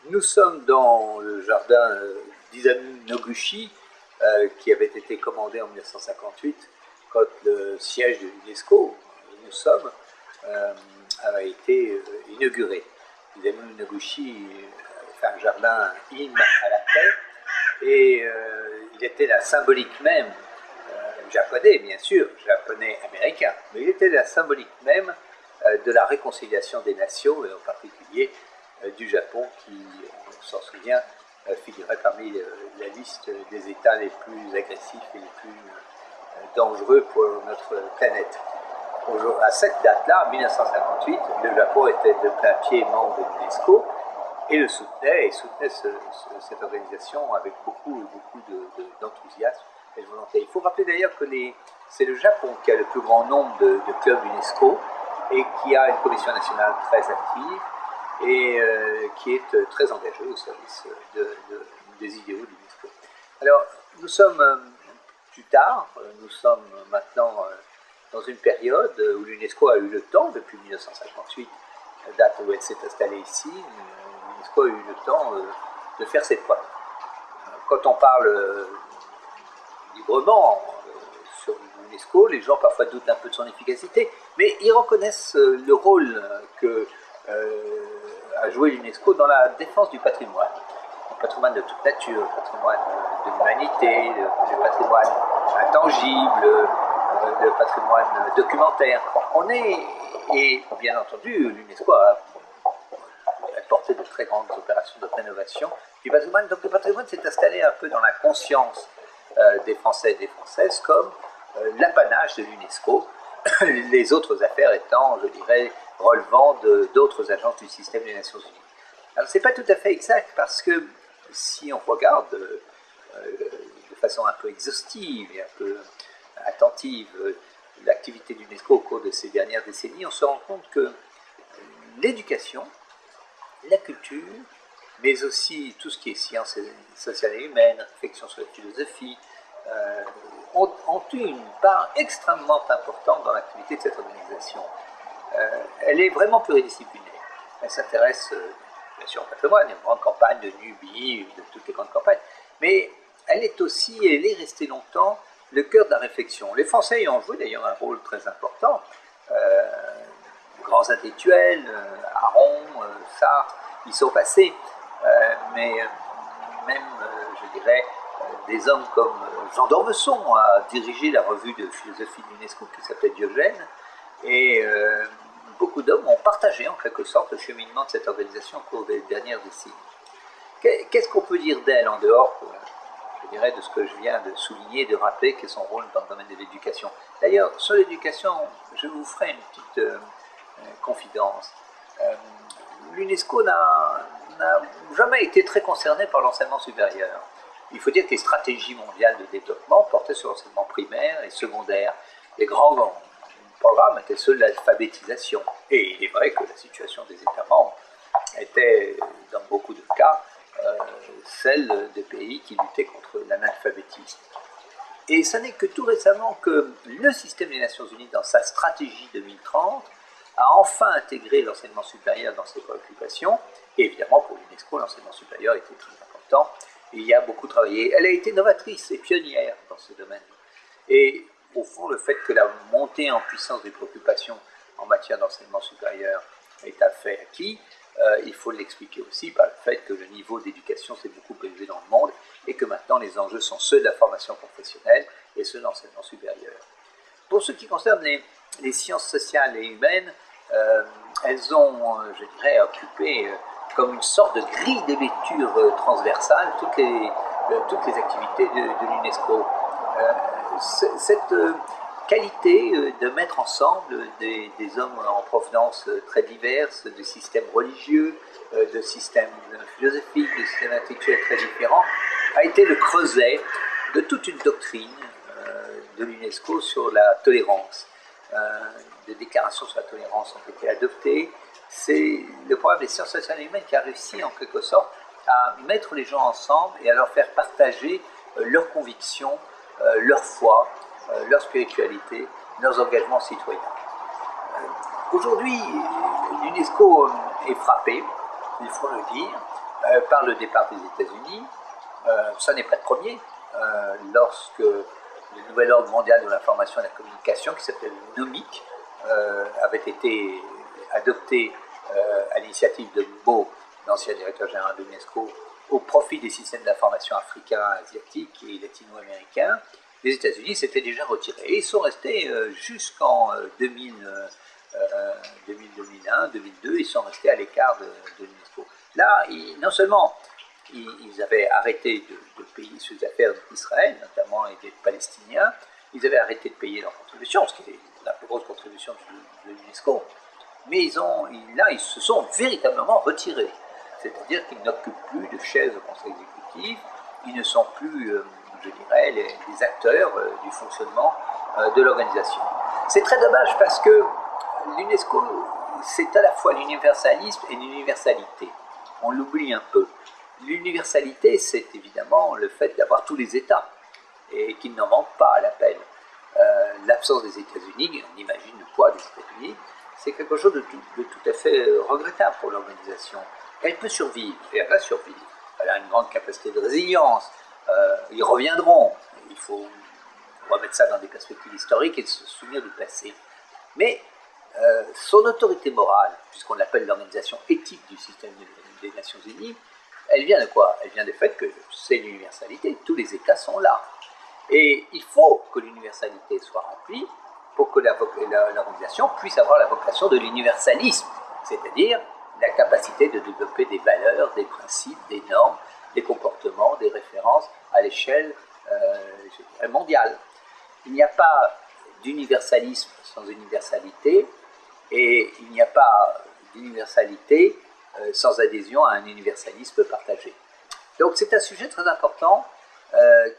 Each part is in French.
Nous sommes dans le jardin d'Isamu Noguchi, qui avait été commandé en 1958 quand le siège de l'UNESCO, où nous sommes, avait été inauguré. Isamu Noguchi fait un jardin hymne à la paix, et il était la symbolique même, japonais bien sûr, japonais-américain, mais il était la symbolique même de la réconciliation des nations, et en particulier du Japon, qui, on s'en souvient, figurait parmi la liste des États les plus agressifs et les plus dangereux pour notre planète. À cette date-là, 1958, le Japon était de plein pied membre de l'UNESCO et le soutenait, et soutenait cette organisation avec beaucoup d'enthousiasme et de volonté. Il faut rappeler d'ailleurs que c'est le Japon qui a le plus grand nombre de clubs UNESCO et qui a une commission nationale très active et qui est très engagée au service des idéaux de l'UNESCO. Alors, nous sommes plus tard, nous sommes maintenant dans une période où l'UNESCO a eu le temps, depuis 1958, date où elle s'est installée ici, l'UNESCO a eu le temps de faire ses preuves. Quand on parle librement sur l'UNESCO, les gens parfois doutent un peu de son efficacité, mais ils reconnaissent le rôle que a joué l'UNESCO dans la défense du patrimoine de toute nature, le patrimoine de l'humanité, le patrimoine intangible, le patrimoine documentaire. Et bien entendu, l'UNESCO a porté de très grandes opérations de rénovation du patrimoine. Donc le patrimoine s'est installé un peu dans la conscience des Français et des Françaises comme l'apanage de l'UNESCO, les autres affaires étant, je dirais, relevant d'autres agences du système des Nations Unies. Alors ce n'est pas tout à fait exact parce que si on regarde de façon un peu exhaustive et un peu attentive l'activité de l'UNESCO au cours de ces dernières décennies, on se rend compte que l'éducation, la culture, mais aussi tout ce qui est sciences sociales et humaines, réflexion sur la philosophie, ont eu une part extrêmement importante dans l'activité de cette organisation. Elle est vraiment pluridisciplinaire. Elle s'intéresse bien sûr au patrimoine, il y a une grande campagne de Nubie, de toutes les grandes campagnes, mais elle est restée longtemps le cœur de la réflexion. Les Français y ont joué d'ailleurs un rôle très important. Grands intellectuels, Aron, Sartre, ils sont passés, mais même, je dirais, des hommes comme Jean d'Ormesson a dirigé la revue de philosophie de l'UNESCO qui s'appelait Diogène, et beaucoup d'hommes ont partagé en quelque sorte le cheminement de cette organisation au cours des dernières décennies. Qu'est-ce qu'on peut dire d'elle en dehors, je dirais, de ce que je viens de souligner, de rappeler, qu'est son rôle dans le domaine de l'éducation? D'ailleurs, sur l'éducation, je vous ferai une petite confidence. L'UNESCO n'a jamais été très concernée par l'enseignement supérieur. Il faut dire que les stratégies mondiales de développement portaient sur l'enseignement primaire et secondaire. Les grands programme était ceux de l'alphabétisation. Et il est vrai que la situation des États membres était, dans beaucoup de cas, celle des pays qui luttaient contre l'analphabétisme. Et ce n'est que tout récemment que le système des Nations Unies, dans sa stratégie 2030, a enfin intégré l'enseignement supérieur dans ses préoccupations. Et évidemment, pour l'UNESCO, l'enseignement supérieur était très important. Il y a beaucoup travaillé. Elle a été novatrice et pionnière dans ce domaine. Et au fond, le fait que la montée en puissance des préoccupations en matière d'enseignement supérieur est un fait acquis, il faut l'expliquer aussi par le fait que le niveau d'éducation s'est beaucoup élevé dans le monde et que maintenant les enjeux sont ceux de la formation professionnelle et ceux de l'enseignement supérieur. Pour ce qui concerne les sciences sociales et humaines, elles ont, je dirais, occupé comme une sorte de grille de lecture transversale toutes les activités de l'UNESCO. Cette qualité de mettre ensemble des hommes en provenance très diverses, de systèmes religieux, de systèmes philosophiques, de systèmes intellectuels très différents, a été le creuset de toute une doctrine de l'UNESCO sur la tolérance. Des déclarations sur la tolérance ont été adoptées. C'est le programme des sciences sociales et humaines qui a réussi en quelque sorte à mettre les gens ensemble et à leur faire partager leurs convictions, leur foi, leur spiritualité, leurs engagements citoyens. Aujourd'hui, l'UNESCO est frappée, il faut le dire, par le départ des États-Unis. Ça n'est pas le premier. Lorsque le nouvel ordre mondial de l'information et de la communication, qui s'appelle NOMIC, avait été adopté à l'initiative de Mbo, l'ancien directeur général de l'UNESCO, au profit des systèmes d'information africains, asiatiques et latino-américains, les États-Unis s'étaient déjà retirés. Et ils sont restés jusqu'en 2001, 2002, ils sont restés à l'écart de l'UNESCO. Là, non seulement ils avaient arrêté de payer sur les affaires d'Israël, notamment, et des Palestiniens, ils avaient arrêté de payer leur contribution, ce qui est la plus grosse contribution de l'UNESCO, mais là, ils se sont véritablement retirés. C'est-à-dire qu'ils n'occupent plus de chaises au conseil exécutif, ils ne sont plus, je dirais, les acteurs du fonctionnement de l'organisation. C'est très dommage parce que l'UNESCO, c'est à la fois l'universalisme et l'universalité. On l'oublie un peu. L'universalité, c'est évidemment le fait d'avoir tous les États et qu'ils n'en manquent pas à l'appel. L'absence des États-Unis, on imagine le poids des États-Unis, c'est quelque chose de tout à fait regrettable pour l'organisation. Elle peut survivre, et elle va survivre. Elle a une grande capacité de résilience. Ils reviendront. Il faut remettre ça dans des perspectives historiques et se souvenir du passé. Mais son autorité morale, puisqu'on l'appelle l'organisation éthique du système des Nations Unies, elle vient de quoi? Elle vient du fait que c'est l'universalité, tous les États sont là. Et il faut que l'universalité soit remplie pour que l'organisation puisse avoir la vocation de l'universalisme, c'est-à-dire la capacité de développer des valeurs, des principes, des normes, des comportements, des références à l'échelle mondiale. Il n'y a pas d'universalisme sans universalité, et il n'y a pas d'universalité sans adhésion à un universalisme partagé. Donc c'est un sujet très important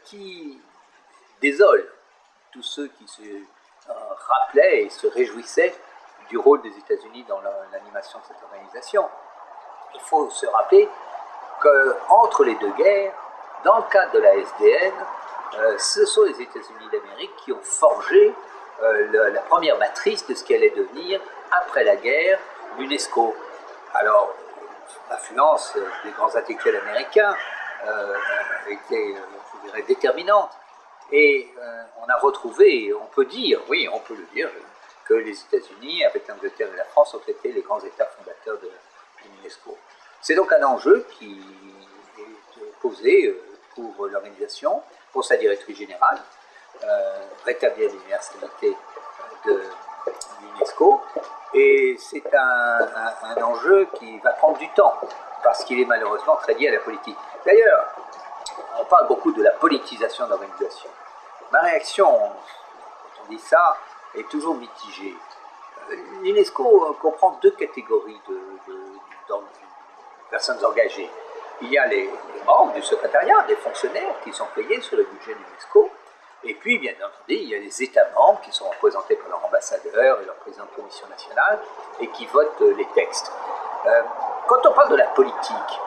qui désole tous ceux qui se rappelaient et se réjouissaient du rôle des États-Unis dans l'animation de cette organisation. Il faut se rappeler qu'entre les deux guerres, dans le cadre de la SDN, ce sont les États-Unis d'Amérique qui ont forgé la première matrice de ce qui allait devenir, après la guerre, l'UNESCO. Alors, l'influence des grands intellectuels américains était, je dirais, déterminante. Et on a retrouvé, on peut dire, oui, on peut le dire, que les États-Unis, avec l'Angleterre et la France, ont été les grands États fondateurs de l'UNESCO. C'est donc un enjeu qui est posé pour l'organisation, pour sa directrice générale, rétablir l'universalité de l'UNESCO. Et c'est un enjeu qui va prendre du temps, parce qu'il est malheureusement très lié à la politique. D'ailleurs, on parle beaucoup de la politisation de l'organisation. Ma réaction, quand on dit ça, est toujours mitigée. L'UNESCO comprend deux catégories de personnes engagées. Il y a les membres du secrétariat, des fonctionnaires qui sont payés sur le budget de l'UNESCO. Et puis, bien entendu, il y a les États membres qui sont représentés par leur ambassadeur et leur président de commission nationale et qui votent les textes. Quand on parle de la politique,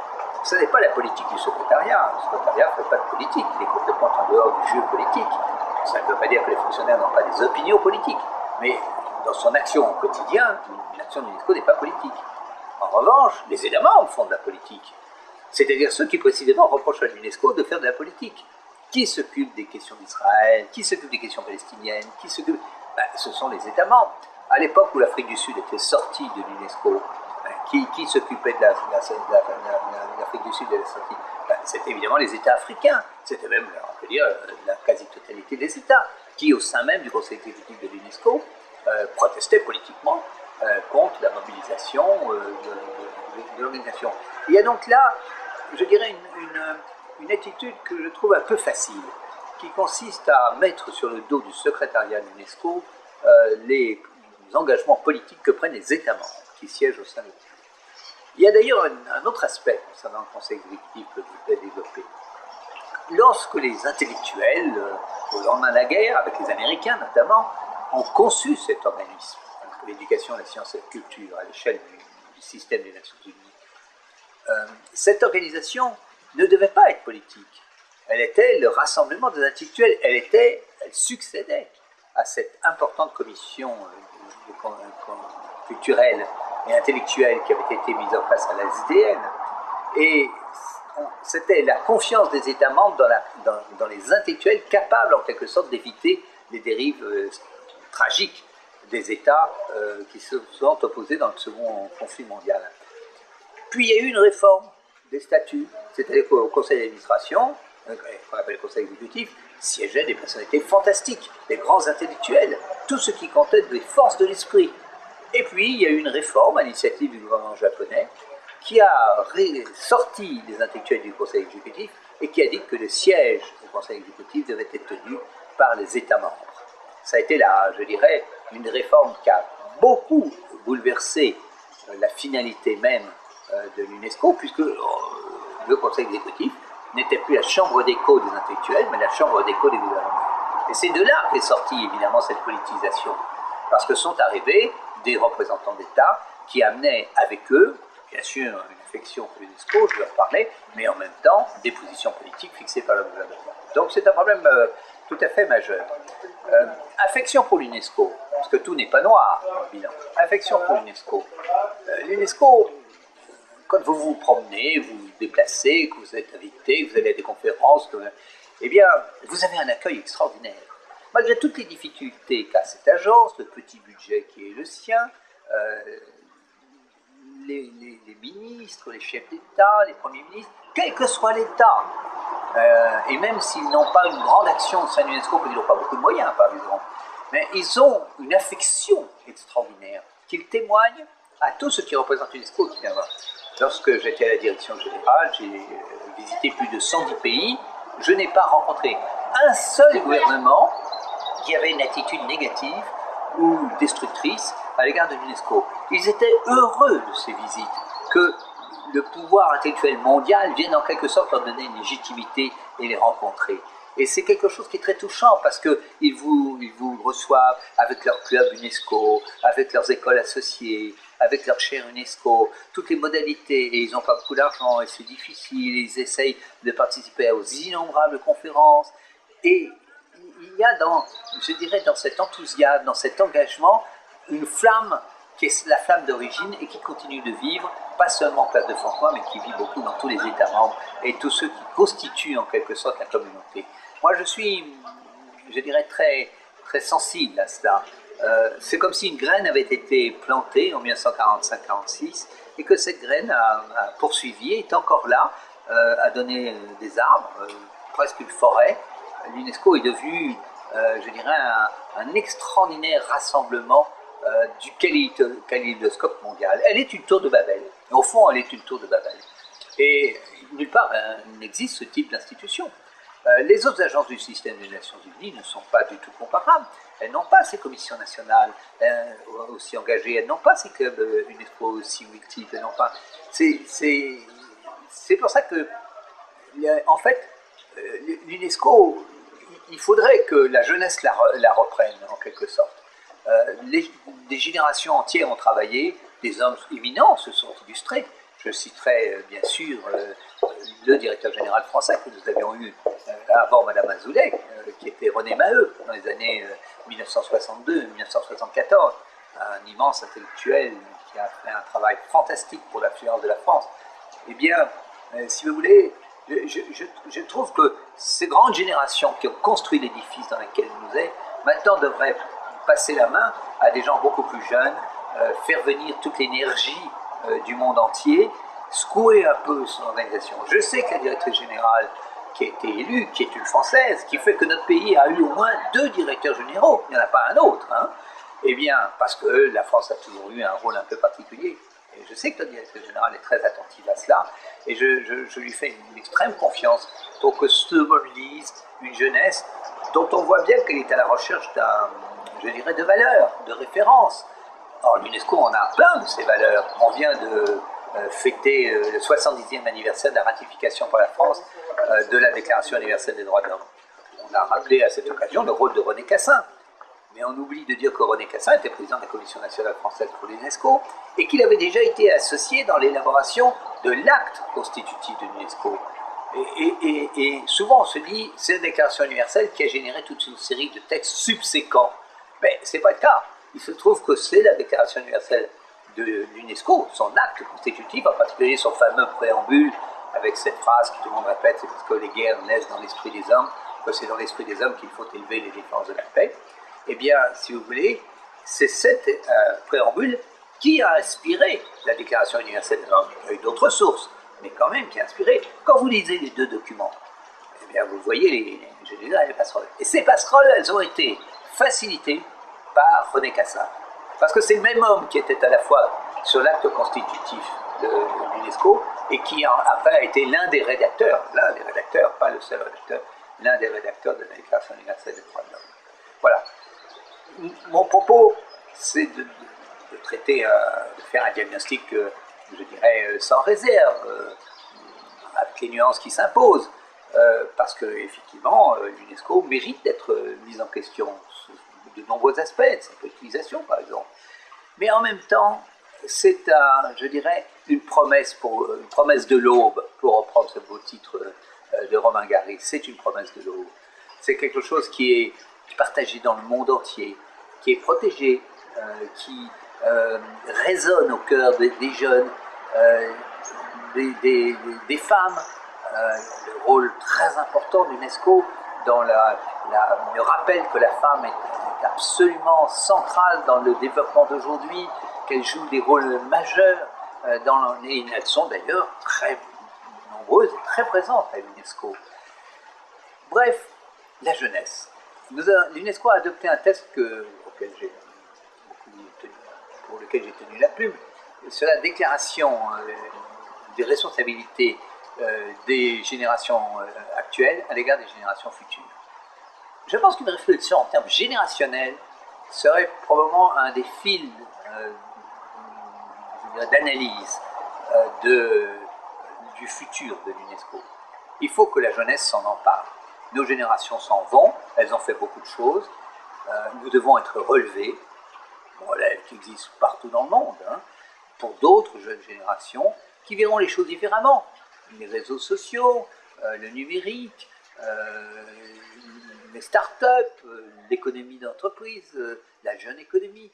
ce n'est pas la politique du secrétariat. Le secrétariat ne fait pas de politique, il est complètement en dehors du jeu politique. Ça ne veut pas dire que les fonctionnaires n'ont pas des opinions politiques, mais dans son action au quotidien, l'action de l'UNESCO n'est pas politique. En revanche, les États membres font de la politique. C'est-à-dire ceux qui précisément reprochent à l'UNESCO de faire de la politique. Qui s'occupe des questions d'Israël? Qui s'occupe des questions palestiniennes? Ce sont les États membres. À l'époque où l'Afrique du Sud était sortie de l'UNESCO, qui s'occupait de l'Afrique du Sud et de la sortie? C'était évidemment les États africains. C'était même, on peut dire, la quasi-totalité des États qui, au sein même du Conseil exécutif de l'UNESCO, protestaient politiquement contre la mobilisation de l'organisation. Il y a donc là, je dirais, une attitude que je trouve un peu facile, qui consiste à mettre sur le dos du secrétariat de l'UNESCO les engagements politiques que prennent les États membres qui siègent au sein de l'UNESCO. Il y a d'ailleurs un autre aspect concernant le Conseil exécutif que je voudrais développer. Lorsque les intellectuels, au lendemain de la guerre, avec les Américains notamment, ont conçu cet organisme, l'éducation, la science et la culture à l'échelle du système des Nations Unies, cette organisation ne devait pas être politique. Elle était le rassemblement des intellectuels. Elle succédait à cette importante commission culturelle et intellectuelle qui avait été mise en place à la SDN. Et c'était la confiance des États membres dans les intellectuels capables en quelque sorte d'éviter les dérives tragiques des États qui se sont opposés dans le second conflit mondial. Puis il y a eu une réforme des statuts, c'est-à-dire qu'au conseil d'administration, qu'on appelle le conseil exécutif, siégeaient des personnalités fantastiques, des grands intellectuels, tout ce qui comptait des forces de l'esprit. Et puis il y a eu une réforme à l'initiative du gouvernement japonais qui a sorti les intellectuels du conseil exécutif et qui a dit que le siège du conseil exécutif devait être tenu par les États membres. Ça a été là, je dirais, une réforme qui a beaucoup bouleversé la finalité même de l'UNESCO, puisque le conseil exécutif n'était plus la chambre d'écho des intellectuels, mais la chambre d'écho des gouvernements. Et c'est de là qu'est sortie évidemment cette politisation, parce que sont arrivés des représentants d'État qui amenaient avec eux, bien sûr, une affection pour l'UNESCO, je leur parlais, mais en même temps, des positions politiques fixées par le gouvernement. Donc c'est un problème tout à fait majeur. Affection pour l'UNESCO, parce que tout n'est pas noir dans le bilan. Affection pour l'UNESCO. L'UNESCO, quand vous vous promenez, vous vous déplacez, que vous êtes invité, que vous allez à des conférences, eh bien, vous avez un accueil extraordinaire. Malgré toutes les difficultés qu'a cette agence, le petit budget qui est le sien, les ministres, les chefs d'État, les premiers ministres, quel que soit l'État, et même s'ils n'ont pas une grande action au sein de l'UNESCO, parce qu'ils n'ont pas beaucoup de moyens, par exemple, mais ils ont une affection extraordinaire qu'ils témoignent à tous ceux qui représentent l'UNESCO qui viennent voir. Lorsque j'étais à la direction générale, j'ai visité plus de 110 pays, je n'ai pas rencontré un seul gouvernement qui avait une attitude négative ou destructrice à l'égard de l'UNESCO. Ils étaient heureux de ces visites, que le pouvoir intellectuel mondial vienne en quelque sorte leur donner une légitimité et les rencontrer. Et c'est quelque chose qui est très touchant parce qu'ils vous reçoivent avec leur club UNESCO, avec leurs écoles associées, avec leur chaire UNESCO, toutes les modalités. Et ils n'ont pas beaucoup d'argent et c'est difficile. Ils essayent de participer aux innombrables conférences. Et il y a je dirais, dans cet enthousiasme, dans cet engagement, une flamme qui est la flamme d'origine et qui continue de vivre, pas seulement en Place de Fontenoy, mais qui vit beaucoup dans tous les États membres et tous ceux qui constituent en quelque sorte la communauté. Moi, je suis, je dirais, très, très sensible à cela. C'est comme si une graine avait été plantée en 1945-46 et que cette graine a poursuivi, est encore là, a donné des arbres, presque une forêt. L'UNESCO est devenue, je dirais, un extraordinaire rassemblement du kaléidoscope mondial. Elle est une tour de Babel. Au fond, elle est une tour de Babel. Et nulle part n'existe ce type d'institution. Les autres agences du système des Nations Unies ne sont pas du tout comparables. Elles n'ont pas ces commissions nationales aussi engagées, elles n'ont pas ces clubs UNESCO aussi multiples, elles n'ont pas... C'est pour ça que, en fait, l'UNESCO, il faudrait que la jeunesse la reprenne, en quelque sorte. Des générations entières ont travaillé, des hommes éminents se sont illustrés. Je citerai bien sûr le directeur général français que nous avions eu avant Madame Azoulay, qui était René Maheu dans les années 1962-1974, un immense intellectuel qui a fait un travail fantastique pour l'influence de la France. Eh bien, si vous voulez, je trouve que ces grandes générations qui ont construit l'édifice dans lequel nous sommes, maintenant devraient passer la main à des gens beaucoup plus jeunes, faire venir toute l'énergie du monde entier, secouer un peu son organisation. Je sais que la directrice générale qui a été élue, qui est une Française, qui fait que notre pays a eu au moins 2 directeurs généraux, il n'y en a pas un autre, hein. Eh bien, parce que la France a toujours eu un rôle un peu particulier. Et je sais que la directrice générale est très attentive à cela, et je lui fais une extrême confiance pour que se mobilise une jeunesse dont on voit bien qu'elle est à la recherche je dirais, de valeurs, de références. Or, l'UNESCO en a plein de ces valeurs. On vient de fêter le 70e anniversaire de la ratification par la France de la Déclaration universelle des droits de l'homme. On a rappelé à cette occasion le rôle de René Cassin. Mais on oublie de dire que René Cassin était président de la Commission nationale française pour l'UNESCO et qu'il avait déjà été associé dans l'élaboration de l'acte constitutif de l'UNESCO. Et souvent on se dit, c'est la Déclaration universelle qui a généré toute une série de textes subséquents. Mais ce n'est pas le cas. Il se trouve que c'est la Déclaration universelle de l'UNESCO, son acte constitutif, en particulier son fameux préambule avec cette phrase que tout le monde répète, c'est parce que les guerres naissent dans l'esprit des hommes, que c'est dans l'esprit des hommes qu'il faut élever les défenses de la paix. Eh bien, si vous voulez, c'est cette préambule qui a inspiré la Déclaration universelle des droits de l'homme. Il y a eu d'autres sources, mais quand même qui a inspiré. Quand vous lisez les deux documents, eh bien, vous voyez les passeroles. Et ces passeroles, elles ont été facilitées par René Cassin. Parce que c'est le même homme qui était à la fois sur l'acte constitutif de l'UNESCO et qui après a été l'un des rédacteurs, pas le seul rédacteur, l'un des rédacteurs de la Déclaration universelle des droits de l'homme. Voilà. Mon propos, c'est de traiter, de faire un diagnostic, je dirais, sans réserve, avec les nuances qui s'imposent, parce que effectivement, l'UNESCO mérite d'être mise en question de nombreux aspects, de son utilisation par exemple. Mais en même temps, c'est, je dirais, une promesse de l'aube, pour reprendre ce beau titre de Romain Gary. C'est une promesse de l'aube. C'est quelque chose qui est partagé dans le monde entier, qui est protégé, qui résonne au cœur des jeunes, des femmes. Le rôle très important de l'UNESCO dans le rappel que la femme est absolument centrale dans le développement d'aujourd'hui, qu'elle joue des rôles majeurs, et elles sont d'ailleurs très nombreuses et très présentes à l'UNESCO. Bref, la jeunesse. L'UNESCO a adopté un texte pour lequel j'ai tenu la plume, sur la déclaration des responsabilités des générations actuelles à l'égard des générations futures. Je pense qu'une réflexion en termes générationnels serait probablement un des fils d'analyse du futur de l'UNESCO. Il faut que la jeunesse s'en empare. Nos générations s'en vont, elles ont fait beaucoup de choses, nous devons être relevés, relève qui existe partout dans le monde, pour d'autres jeunes générations qui verront les choses différemment. Les réseaux sociaux, le numérique, les start-up, l'économie d'entreprise, la jeune économie,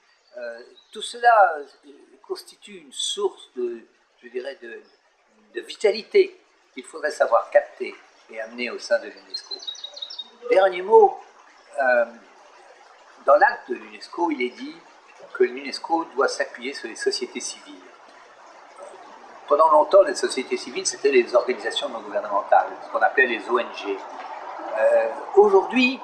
tout cela constitue une source je dirais, de vitalité qu'il faudrait savoir capter et amener au sein de l'UNESCO. Dernier mot, dans l'acte de l'UNESCO, il est dit que l'UNESCO doit s'appuyer sur les sociétés civiles. Pendant longtemps, les sociétés civiles, c'était les organisations non gouvernementales, ce qu'on appelait les ONG. Aujourd'hui,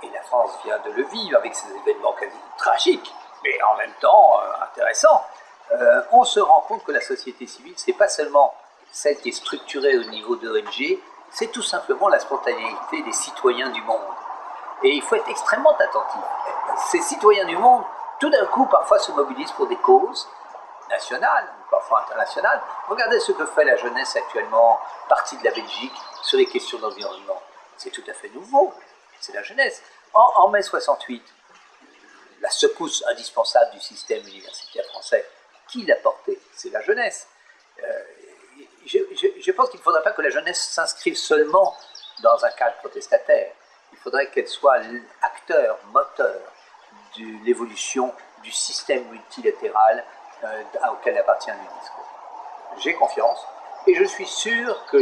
et la France vient de le vivre avec ces événements quasi tragiques, mais en même temps intéressants, on se rend compte que la société civile, c'est pas seulement celle qui est structurée au niveau d'ONG, c'est tout simplement la spontanéité des citoyens du monde. Et il faut être extrêmement attentif. Ces citoyens du monde, tout d'un coup, parfois se mobilisent pour des causes nationales, parfois internationales. Regardez ce que fait la jeunesse actuellement, partie de la Belgique, sur les questions d'environnement. C'est tout à fait nouveau, c'est la jeunesse. En mai 68, la secousse indispensable du système universitaire français, qui l'a portée? C'est la jeunesse. Je pense qu'il ne faudrait pas que la jeunesse s'inscrive seulement dans un cadre protestataire. Il faudrait qu'elle soit acteur, moteur de l'évolution du système multilatéral auquel appartient l'UNESCO. J'ai confiance et je suis sûr que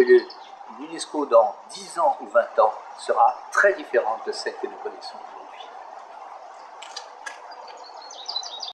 l'UNESCO dans 10 ans ou 20 ans sera très différente de celle que nous connaissons.